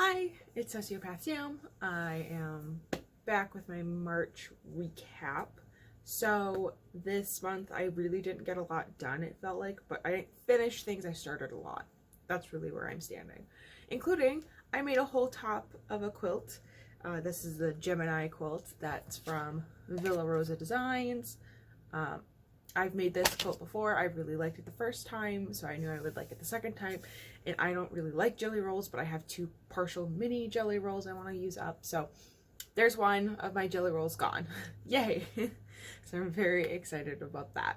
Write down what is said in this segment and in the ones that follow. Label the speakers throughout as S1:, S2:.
S1: Hi, it's Sociopath Sam. I am back with my March recap. So this month I really didn't get a lot done, it felt like, but I didn't finish things I started a lot. That's really where I'm standing. Including, I made a whole top of a quilt. This is the Gemini quilt that's from Rosa Designs. I've made this quilt before. I really liked it the first time, so I knew I would like it the second time. And I don't really like jelly rolls, but I have two partial mini jelly rolls I want to use up. So there's one of my jelly rolls gone. Yay! So I'm very excited about that.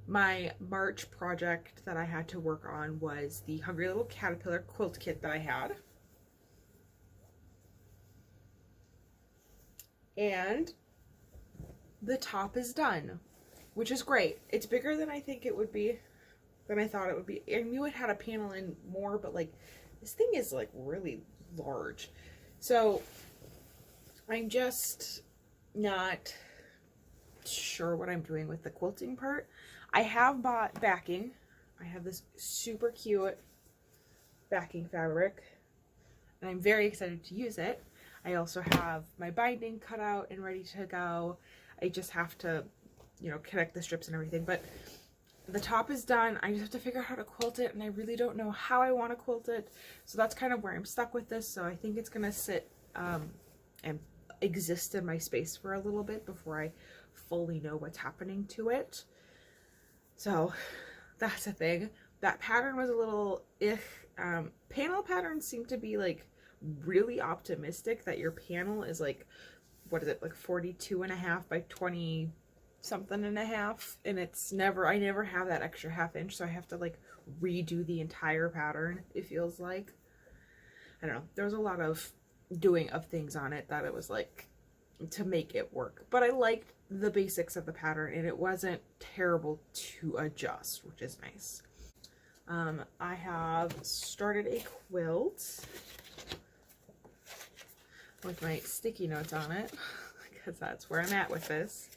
S1: My March project that I had to work on was the Hungry Little Caterpillar quilt kit that I had. And the top is done, which is great. It's bigger than I think it would be, than I thought it would be. I knew it had a panel in more, but like this thing is like really large. So I'm just not sure what I'm doing with the quilting part. I have bought backing. I have this super cute backing fabric and I'm very excited to use it. I also have my binding cut out and ready to go. I just have to, you know, connect the strips and everything, but the top is done. I just have to figure out how to quilt it, and I really don't know how I want to quilt it, so that's kind of where I'm stuck with this. So I think it's gonna sit and exist in my space for a little bit before I fully know what's happening to it. So that's a thing. That pattern was a little panel patterns seem to be like really optimistic that your panel is like, what is it, like 42.5 by 20 something and a half, and it's never, I never have that extra half inch, so I have to like redo the entire pattern, it feels like. I don't know, there was a lot of doing of things on it that it was like to make it work, but I liked the basics of the pattern and it wasn't terrible to adjust, which is nice. I have started a quilt with my sticky notes on it because that's where I'm at with this.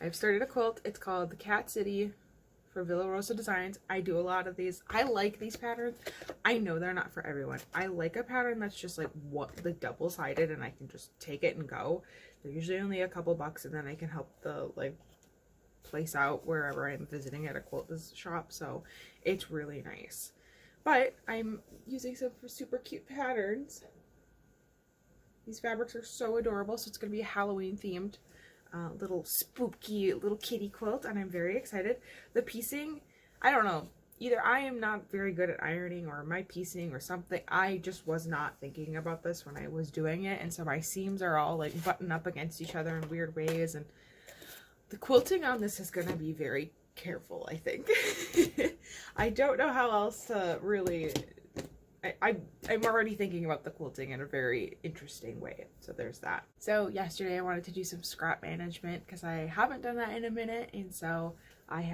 S1: I've started a quilt. It's called the Cat City for Rosa Designs. I do a lot of these. I like these patterns. I know they're not for everyone. I like a pattern that's just like like double-sided and I can just take it and go. They're usually only a couple bucks and then I can help the like place out wherever I'm visiting at a quilt shop. So it's really nice. But I'm using some super cute patterns. These fabrics are so adorable, so it's going to be a Halloween themed little spooky little kitty quilt, and I'm very excited. The piecing, I don't know, either I am not very good at ironing or my piecing or something. I just was not thinking about this when I was doing it, and so my seams are all like buttoned up against each other in weird ways, and the quilting on this is going to be very careful, I think. I don't know how else to really... I'm already thinking about the quilting in a very interesting way, so there's that. So yesterday I wanted to do some scrap management because I haven't done that in a minute, and so I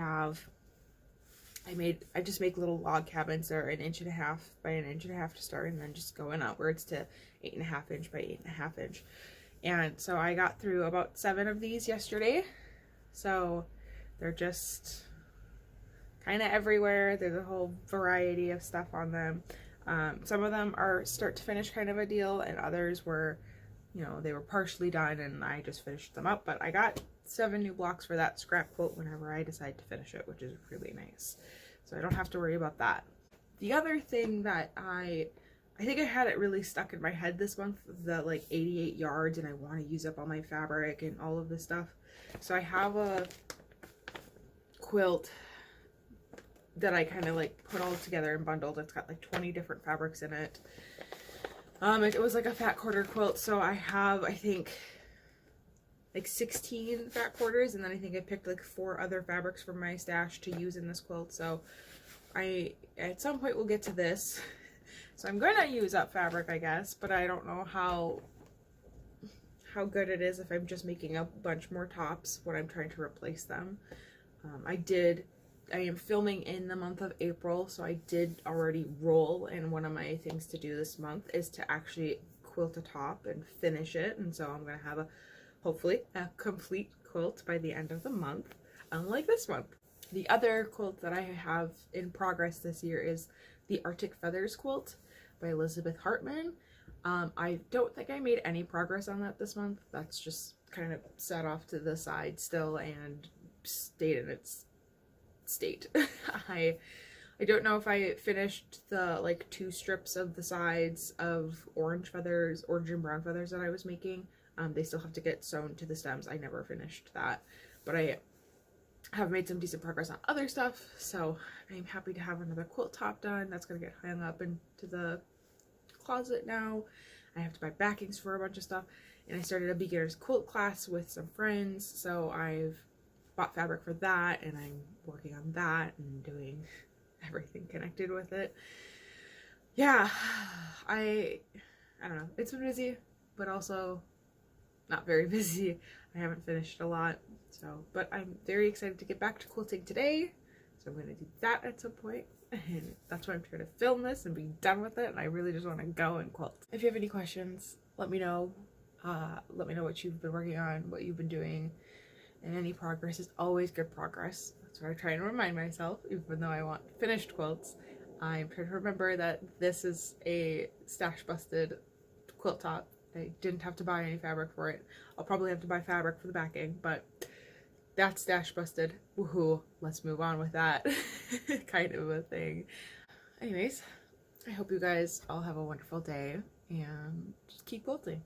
S1: just make little log cabins that are 1.5 inches by 1.5 inches to start, and then just going outwards to 8.5 inch by 8.5 inch. And so I got through about 7 of these yesterday, so they're just kind of everywhere. There's a whole variety of stuff on them. Some of them are start to finish kind of a deal, and others were, you know, they were partially done and I just finished them up. But I got 7 new blocks for that scrap quilt whenever I decide to finish it, which is really nice. So I don't have to worry about that. The other thing that I think I had it really stuck in my head this month, the like 88 yards, and I want to use up all my fabric and all of this stuff. So I have a quilt that I kind of like put all together and bundled. It's got like 20 different fabrics in it. It was like a fat quarter quilt, so I have, I think, like 16 fat quarters, and then I think I picked like 4 other fabrics from my stash to use in this quilt. So I at some point will get to this. So I'm gonna use up fabric, I guess, but I don't know how good it is if I'm just making a bunch more tops when I'm trying to replace them. I am filming in the month of April, so I did already roll, and one of my things to do this month is to actually quilt a top and finish it, and so I'm going to have hopefully a complete quilt by the end of the month, unlike this month. The other quilt that I have in progress this year is the Arctic Feathers quilt by Elizabeth Hartman. I don't think I made any progress on that this month. That's just kind of set off to the side still and stayed in its state. I don't know if I finished the like 2 strips of the sides of orange and brown feathers that I was making. They still have to get sewn to the stems. I never finished that, but I have made some decent progress on other stuff, so I'm happy to have another quilt top done. That's gonna get hung up into the closet now. I have to buy backings for a bunch of stuff, and I started a beginner's quilt class with some friends, so I've bought fabric for that, and I'm working on that and doing everything connected with it. Yeah, I don't know, it's been busy, but also not very busy. I haven't finished a lot, so, but I'm very excited to get back to quilting today, so I'm going to do that at some point, and that's why I'm trying to film this and be done with it, and I really just want to go and quilt. If you have any questions, let me know. Let me know what you've been working on, what you've been doing, and any progress is always good progress. That's what I try and remind myself, even though I want finished quilts. I'm trying to remember that this is a stash busted quilt top. I didn't have to buy any fabric for it. I'll probably have to buy fabric for the backing, but that's stash busted. Woohoo, let's move on with that kind of a thing. Anyways, I hope you guys all have a wonderful day and just keep quilting.